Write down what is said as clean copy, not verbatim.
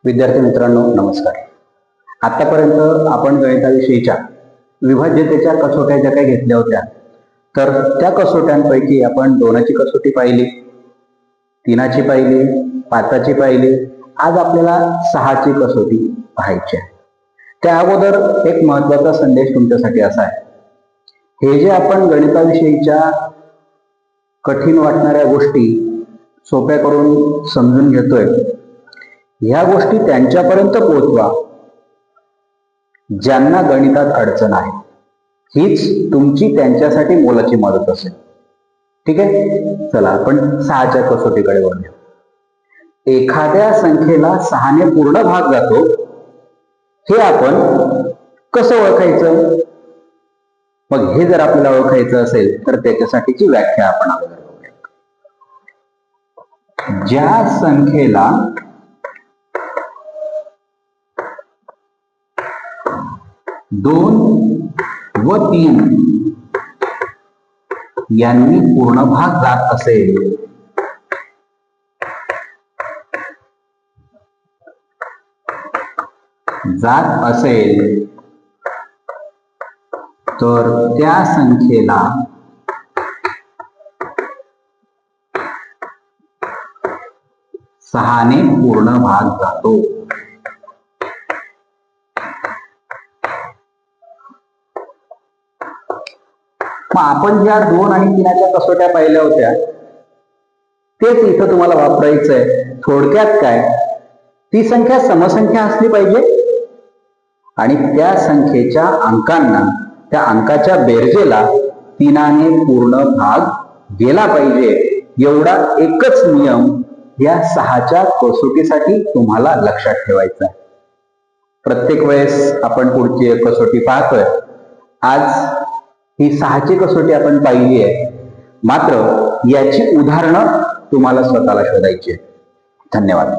विद्यार्थी मित्रांनो नमस्कार. आतापर्यंत आपण गणिताविषयीच्या विभाज्यतेच्या कसोट्या ज्या काही घेतल्या होत्या, तर त्या कसोट्यांपैकी आपण 2ची कसोटी पाहिली, 3ची पाहिली, 5ची पाहिली. आज आपल्याला 6ची कसोटी पाहायची आहे. त्या अगोदर एक महत्वाचा संदेश तुमच्यासाठी असा आहे, हे जे आपण गणिताविषयीच्या कठीण वाटणाऱ्या गोष्टी सोप्या करून समजून घेतोय, ह्या गोष्टी त्यांच्यापर्यंत पोहोचवा ज्यांना गणितात अडचण आहे. हीच तुमची त्यांच्यासाठी मोलाची मदत असेल. ठीक आहे, चला आपण 6च्या कसोटीकडे वळूया. एखाद्या संख्येला 6ने पूर्ण भाग जातो हे आपण कसं ओळखायचं? मग हे जर आपल्याला ओळखायचं असेल तर त्याच्यासाठीची व्याख्या आपण अगोदर बघूया. ज्या संख्येला 2 व 3 यांनी पूर्ण भाग जात असेल तर त्या संख्येला सहाने पूर्ण भाग जातो. मग आपण ज्या 2 आणि 3च्या कसोट्या पाहिल्या होत्या तेच इथं तुम्हाला वापरायचंय. थोडक्यात काय, ती संख्या समसंख्या असली पाहिजे आणि त्या संख्येच्या अंकांना, त्या अंकाच्या बेरजेला 3ने पूर्ण भाग गेला पाहिजे. एवढा एकच नियम या 6च्या कसोटीसाठी तुम्हाला लक्षात ठेवायचा आहे. प्रत्येक वेळेस आपण पुढची कसोटी पाहतोय. आज ही 6ची कसोटी आपण पाहिली आहे, मात्र याची उदाहरणं तुम्हाला स्वतःला शोधायची आहेत. धन्यवाद.